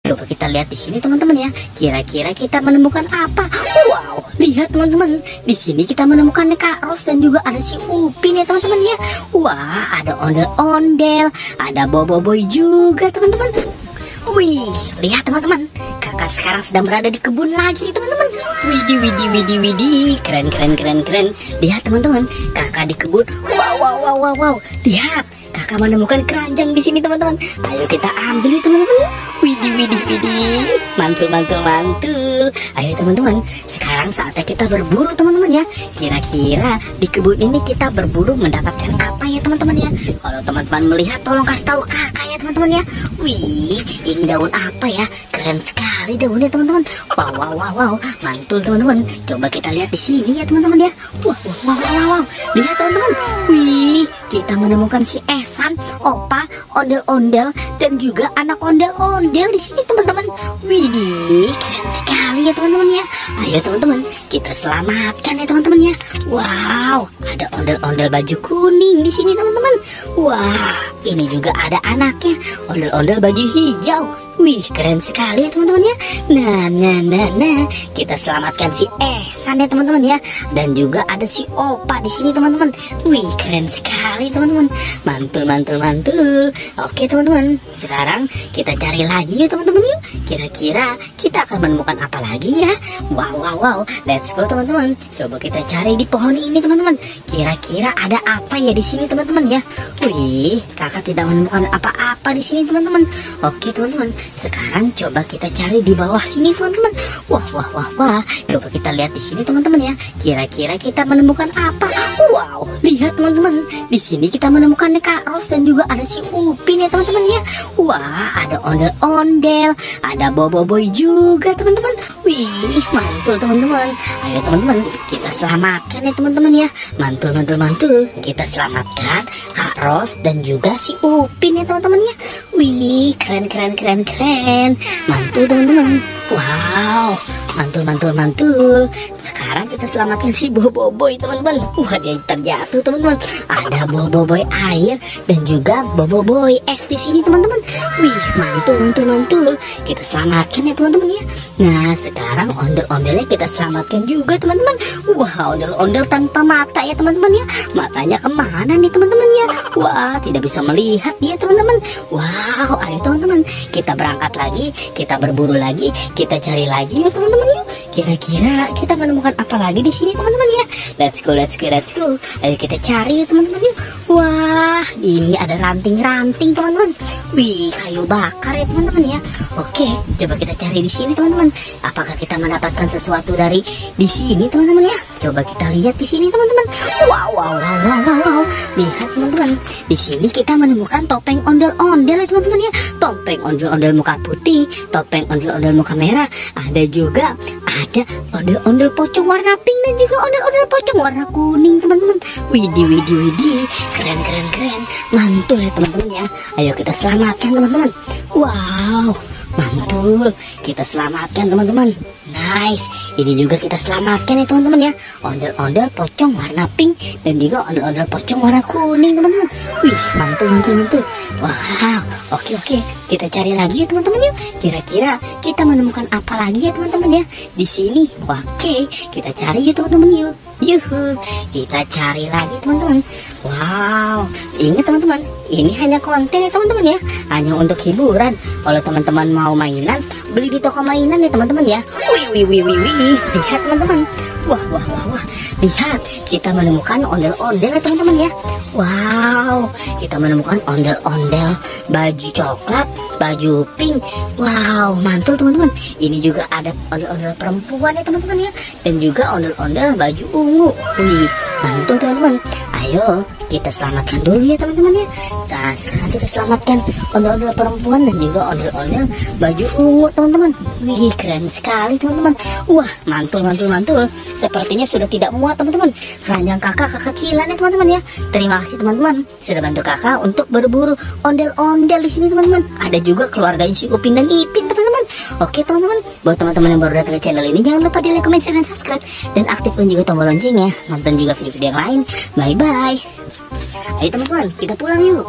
Coba kita lihat di sini teman-teman ya. Kira-kira kita menemukan apa? Wow, lihat teman-teman. Di sini kita menemukan Kak Ros dan juga ada si Upin ya teman-teman ya. Wah, ada ondel-ondel, ada Boboiboy juga teman-teman. Wih, lihat teman-teman. Kakak sekarang sedang berada di kebun lagi teman-teman. Widih, widih, widih, widih. Keren, keren, keren, keren. Lihat teman-teman, kakak di kebun. Wow, wow, wow, wow, wow. Lihat, kakak menemukan keranjang di sini teman-teman. Ayo kita ambil ya teman-teman. Widih, widih, widih. Mantul, mantul, mantul. Ayo teman-teman, sekarang saatnya kita berburu teman-teman ya. Kira-kira di kebun ini kita berburu mendapatkan apa ya teman-teman ya? Kalau teman-teman melihat tolong kasih tahu kakak ya teman-teman ya. Wih, ini daun apa ya? Keren sekali daunnya teman-teman. Wow, wow, wow, wow. Mantul teman-teman. Coba kita lihat di sini ya teman-teman ya. Wah, wow, wow, wow, wow. Lihat teman-teman. Wih, kita menemukan si Esan, Opa, ondel-ondel dan juga anak ondel-ondel di sini teman-teman. Widih, keren sekali ya teman-teman ya. Ayo teman-teman, kita selamatkan ya teman-teman ya. Wow, ada ondel-ondel baju kuning di sini teman-teman. Wah, ini juga ada anaknya, ondel-ondel baju hijau. Wih, keren sekali ya teman-teman ya. Nah, kita selamatkan si Esan ya teman-teman ya. Dan juga ada si Opa di sini teman-teman. Wih, keren sekali teman-teman. Mantul, mantul, mantul. Oke teman-teman, sekarang kita cari lagi ya teman-teman yuk. Kira-kira kita akan menemukan apa lagi ya? Wow, wow, wow. Let's go teman-teman. Coba kita cari di pohon ini teman-teman. Kira-kira ada apa ya di sini teman-teman ya? Wih, kakak tidak menemukan apa-apa di sini teman-teman. Oke teman-teman, sekarang coba kita cari di bawah sini teman-teman. Wah, wah, wah, wah. Coba kita lihat di sini teman-teman ya. Kira-kira kita menemukan apa? Wow, lihat teman-teman. Di sini kita menemukan Kak Ros dan juga ada si Upin ya teman-teman ya. Wah, ada ondel-ondel, ada Boboiboy juga teman-teman. Wih, mantul teman-teman. Ayo teman-teman, kita selamatkan ya teman-teman ya. Mantul, mantul, mantul. Kita selamatkan Kak Ros dan juga si Upin ya teman-teman ya. Wih, keren, keren, keren, keren. Mantul teman-teman. Wow, mantul, mantul, mantul. Sekarang kita selamatkan si Boboiboy teman-teman. Wah, dia terjatuh teman-teman. Ada Boboiboy air dan juga Boboiboy es di sini teman-teman. Wih, mantul, mantul, mantul. Kita selamatkan ya teman-teman ya. Nah, sekarang ondel-ondelnya kita selamatkan juga teman-teman. Wah, ondel-ondel tanpa mata ya teman-teman ya. Matanya kemana nih teman-teman ya? Wah, tidak bisa melihat dia teman-teman. Wow, ayo teman-teman, kita berangkat lagi, kita berburu lagi, kita cari lagi ya teman-teman yuk. Kira-kira kita menemukan apa lagi di sini teman-teman ya? Let's go, let's go, let's go. Ayo kita cari ya teman-teman yuk. Wah, ini ada ranting-ranting teman-teman. Wih, kayu bakar ya teman-teman ya. Oke, coba kita cari di sini teman-teman. Apakah kita mendapatkan sesuatu dari di sini teman-teman ya? Coba kita lihat di sini teman-teman. Wow, wow, wow, wow, wow, wow. Lihat teman-teman. Di sini kita menemukan topeng ondel-ondel ya teman-teman ya. Topeng ondel-ondel muka putih, topeng ondel-ondel muka merah. Ada juga ada ondel-ondel pocong warna pink dan juga ondel-ondel pocong warna kuning teman-teman. Widih, widih, widih. Keren, keren, keren. Mantul ya teman-teman ya. Ayo kita selamatkan teman-teman. Wow, mantul. Kita selamatkan teman-teman. Nice. Ini juga kita selamatkan ya teman-teman ya. Ondel-ondel pocong warna pink dan juga ondel-ondel pocong warna kuning teman-teman. Wih, mantul, mantul, mantul. Wow. Oke, oke. Kita cari lagi ya teman-teman yuk. Kira-kira kita menemukan apa lagi ya teman-teman ya di sini? Oke, kita cari ya teman-teman yuk. Yuhu, kita cari lagi teman-teman. Wow, ingat teman-teman, ini hanya konten ya teman-teman ya, hanya untuk hiburan. Kalau teman-teman mau mainan, beli di toko mainan ya teman-teman ya. Wih, wih, wih, wih, wih. Lihat teman-teman. Wah, wah, wah, wah. Lihat, kita menemukan ondel-ondel ya teman-teman ya. Wow, kita menemukan ondel-ondel baju coklat, baju pink. Wow, mantul teman-teman. Ini juga ada ondel-ondel perempuan ya teman-teman ya, dan juga ondel-ondel baju ungu. Wih, mantul teman-teman. Ayo kita selamatkan dulu ya teman-teman ya. Nah, sekarang kita selamatkan ondel-ondel perempuan dan juga ondel-ondel baju ungu teman-teman. Wih, keren sekali teman-teman. Wah, mantul, mantul, mantul. Sepertinya sudah tidak muat teman-teman. Keranjang kakak kekecilan ya teman-teman ya. Terima kasih teman-teman sudah bantu kakak untuk berburu ondel-ondel di sini teman-teman. Ada juga keluarga si Upin dan Ipin teman-teman. Oke teman-teman, buat teman-teman yang baru datang ke channel ini, jangan lupa di like, comment, share, dan subscribe, dan aktifkan juga tombol loncengnya. Nonton juga video-video yang lain. Bye bye. Ayo teman-teman, kita pulang yuk.